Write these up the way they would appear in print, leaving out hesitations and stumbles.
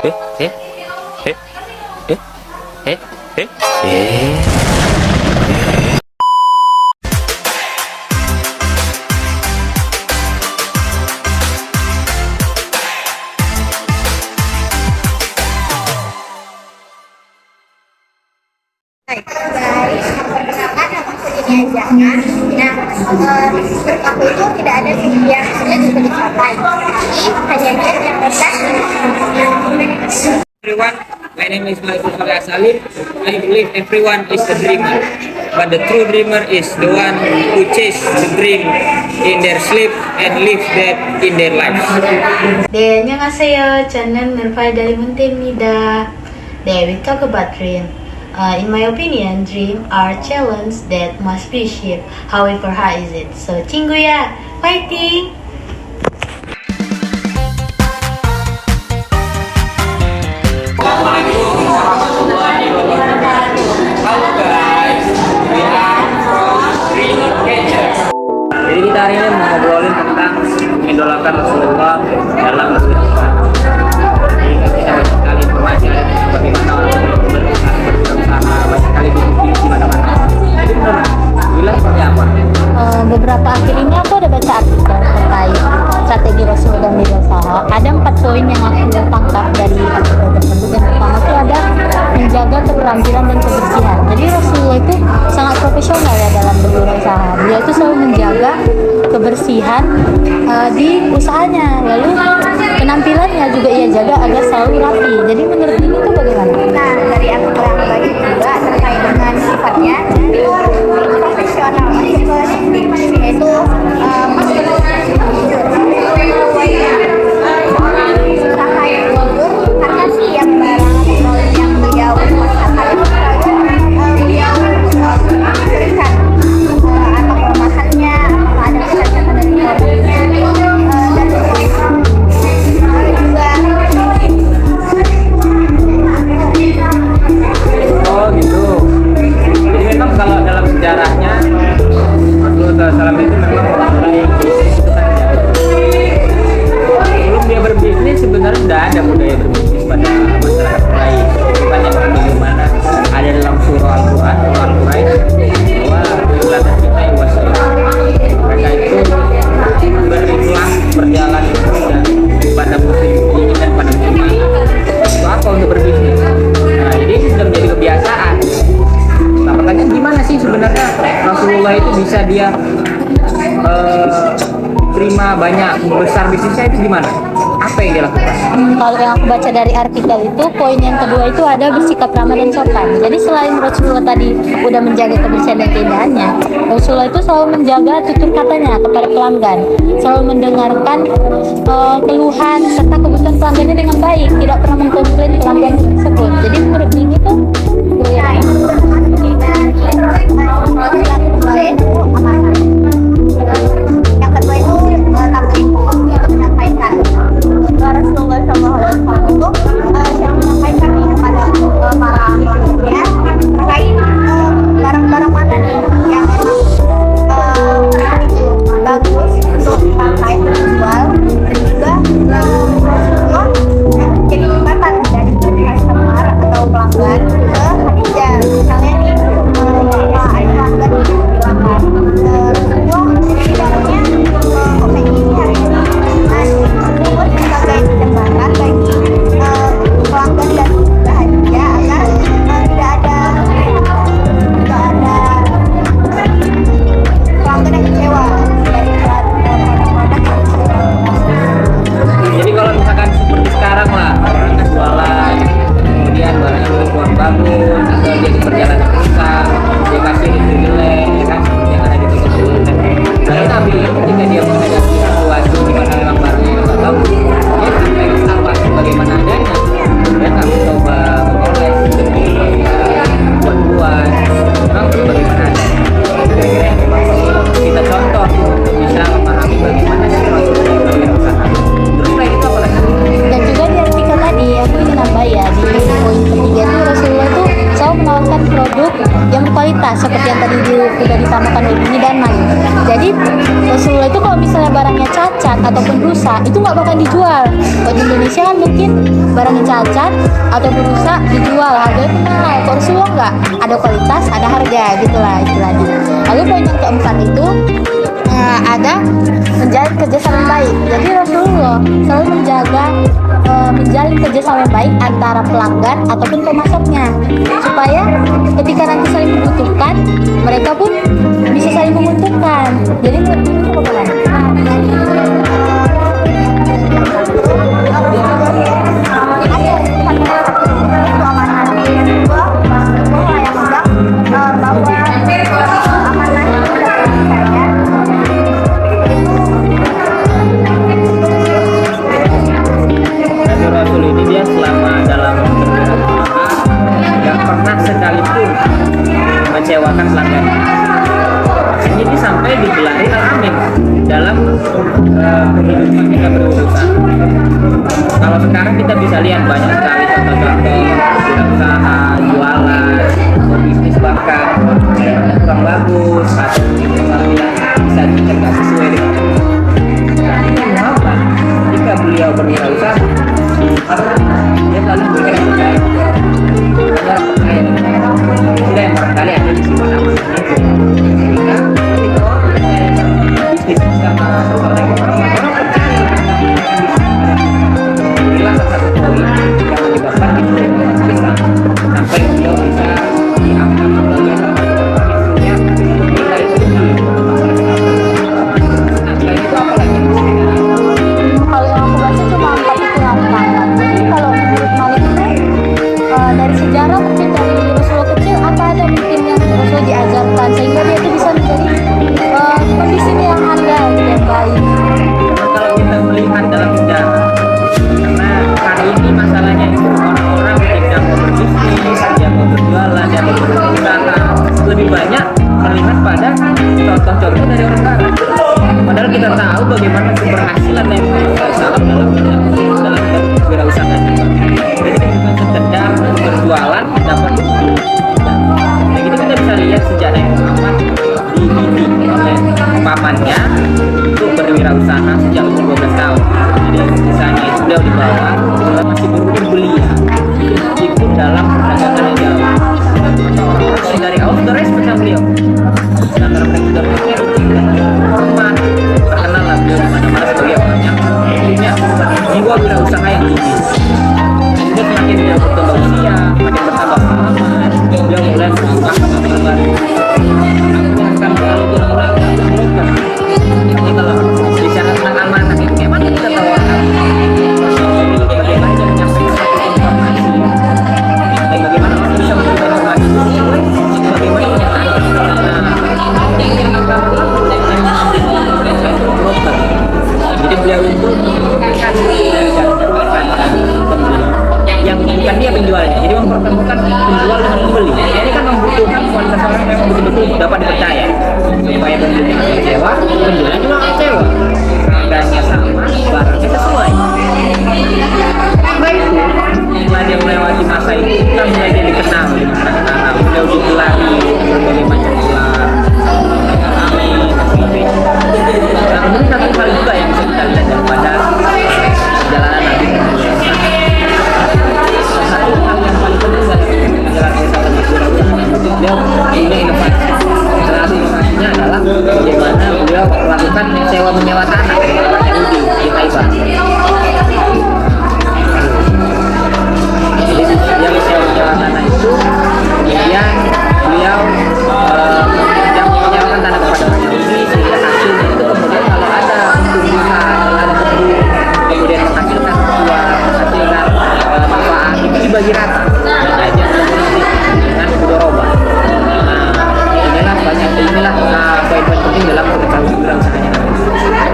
eh, eh, eh, eh, eh, eh. Hai guys, perkenalkan nama aku Dini Ajana. Nah, menurut aku itu tidak ada mimpi yang sulit untuk dicapai, tapi hanya niat yang besar. Everyone, my name is Michael Surya Salim. I believe everyone is a dreamer, but the true dreamer is the one who chase the dream in their sleep and live that in their lives. 네, 안녕하세요. 저는 멜파이 달리문태입니다. 네, we talk about dream. In my opinion, dreams are challenges that must be achieved. However, how is it? So, 친구야, fighting! Halo guys, we are from Dreamer Catchers. Jadi kita hari ini mau ngobrolin tentang mengidolakan Rasulullah dalam berkehidupan. Jadi kita banyak sekali informasi bagaimana orang berusaha, banyak sekali di mana-mana. Jadi menurut Wila seperti apa? Beberapa akhir ini aku ada baca artikel terkait strategi Rasul dan berusaha. Ada 4 poin yang aku tangkap dari artikel tersebut. Yang pertama itu ada menjaga keterampilan dan kebersihan. Jadi Rasulullah itu sangat profesional ya dalam berusaha. Dia itu selalu menjaga kebersihan di usahanya. Lalu penampilannya juga ia jaga agar selalu rapi. Jadi menurut ini itu bagaimana? Nah, dari aku kurang bagi juga terkait dengan sifatnya profesional, yaitu usaha yang jujur, karena setiap barang yang beliau usahakan itu selalu beliau memberikan apa kelemahannya, apa ada kesalahan dari produknya, dan Oh gitu. Jadi memang kalau dalam sejarahnya Rasulullah SAW itu memang mulai bisnis itu kan ya. Sebelum dia berbisnis sebenarnya sudah ada budaya berbisnis pada masyarakat Quraisy. Bukan yang bagaimana ada dalam surah Al-Quran, surah Al-Quraisy bahwa wilatan kita iwasir. Mereka itu berikhlas berjalan pada musim dingin dan pada musim panas. Itu apa untuk berbisnis? Nah, jadi ini sudah menjadi kebiasaan. Nah, pertanyaan gimana sih sebenarnya Rasulullah itu bisa dia terima banyak besar bisnisnya itu gimana? Apa yang dia lakukan? Kalau yang aku baca dari artikel itu, poin yang kedua itu ada bersikap ramah dan sopan. Jadi selain Rasulullah tadi udah menjaga kebersihan dan keindahannya, Rasulullah itu selalu menjaga tutur katanya kepada pelanggan, selalu mendengarkan keluhan serta kebutuhan pelanggannya dengan baik, tidak pernah mengkomplain pelanggan tersebut. Jadi menurut ini tuh yang kedua itu untuk menyampaikan Rasulullah SAW itu yang menyampaikan kepada para pelanggannya terkait barang-barang mana nih yang bagus untuk dipakai terjual, dan juga Rasulullah produk yang berkualitas seperti yang tadi sudah ditambahkan ini dan lain. Jadi Rasulullah itu kalau misalnya barangnya cacat ataupun rusak itu nggak bakal dijual. Kalau di Indonesia kan mungkin barangnya cacat ataupun rusak dijual harganya pun mahal. Kalau Rasulullah nggak, ada kualitas, ada harga gitulah istilahnya. Lalu poin yang keempat itu ada menjalin kerjasama yang baik. Jadi Rasulullah selalu menjalin kerjasama yang baik antara pelanggan ataupun pemasoknya, supaya ketika nanti saling membutuhkan, mereka pun bisa saling menguntungkan. Jadi menurut itu bagaimana? Nabi Rasul ini dia selama dalam berwirausaha nggak pernah sekalipun mengecewakan pelanggan. Ini sampai digelari al-amin dalam kehidupan kita berwirausaha. Kalau sekarang kita bisa lihat banyak sekali contoh-contoh wirausaha, jualan, bisnis bahkan kurang bagus atau sesuatu yang bisa tidak sesuai dengan Muhammad. Jika beliau berwirausaha, dia selalu memberikan yang terbaik. Sudah yang barangkali ada di sifat amanah itu. Ketika orang percaya bisnis sama orang percaya inilah salah satu poin yang menyebabkan kita bisa sampai beliau bisa diangkat melalui hasilnya nilai tinggi. Nah, selain itu apa lagi? Kalau yang aku baca cuma 4 itu angka. Jadi kalau menurut Malik itu dari sejarah mungkin dari Rasulullah kecil apa ada mungkin yang Rasul diajarkan sehingga dia itu bisa menjadi kondisi yang handal yang baik. Kalau kita melihat dalam sejarah, karena hari ini masalahnya itu orang-orang ketika mau berbisnis, dia mau berjualan, dia mau berusaha, lebih banyak melihat pada contoh-contoh dari orang barat. Padahal kita tahu bagaimana keberhasilan yang salah dalam berwirausaha. Jadi kita bukan sekedar berjualan dapat duit. Nah, gitu kita bisa lihat sejarah yang Muhammad dididik oleh pamannya untuk berwirausaha sejak umur 12 tahun. Jadi kisahnya itu beliau dibawa masih berumur belia, ikut dalam perdagangan yang jauh. Orang dari Aus sudah respect sama beliau. Nah, karena mereka sudah respect, hormat, terkenal lah beliau di mana-mana sebagai orang yang punya jiwa wirausaha yang tinggi. Dia semakin dia bertambah usia, semakin bertambah pengalaman, dia mulai berubah kabar. Akan selalu berulang terus. Ini kalau bicara tentang amanah itu memang kita tahu bagaimana dia menyampaikan satu informasi dan bagaimana orang bisa menerima informasi itu sesuai bagaimana jadi beliau itu yang bukan dia penjualnya, jadi mempertemukan penjual dengan pembeli. Ini kan membutuhkan kualitas orang yang memang betul-betul dapat dipercaya supaya pembeli tidak kecewa, penjualnya juga kecewa, harganya sama, barangnya sesuai. Setelah itu, setelah dia melewati masa itu, kita mulai dia dikenal di mana-mana, beliau digelari berbagai macam gelar, amin dan sebagainya. Nah, kemudian satu hal juga yang bisa kita lihat daripada perjalanan Nabi satu hal yang paling penting dari perjalanan wisata Nabi beliau punya inovasi. Salah satu inovasinya adalah bagaimana beliau melakukan sewa menyewa tanah orang Yahudi di Taifah. Jadi dia sewa menyewa tanah itu, kemudian beliau yang menyewakan tanah kepada orang Yahudi sehingga hasilnya itu kemudian kalau ada tumbuhan, kalau ada kebun, kemudian menghasilkan uang, menghasilkan manfaat itu dibagi rata. Nah, dia dengan mudharabah. Inilah poin-poin penting dalam wirausaha-wirausaha.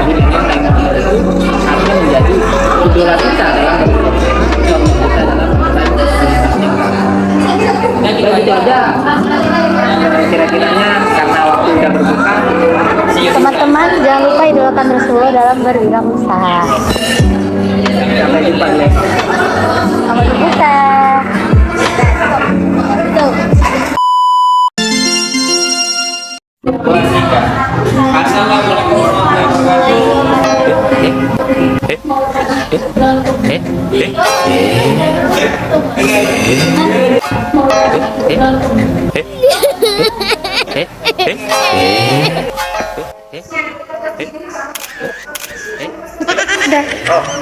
Jadi memang Nabi Muhammad itu harusnya menjadi idola kita dalam berwirausaha, kita dalam itu aja kira-kiranya karena waktu udah berbuka. Teman-teman jangan lupa idolakan Rasulullah dalam berwirausaha. Sampai jumpa di next. Selamat berbuka. Udah.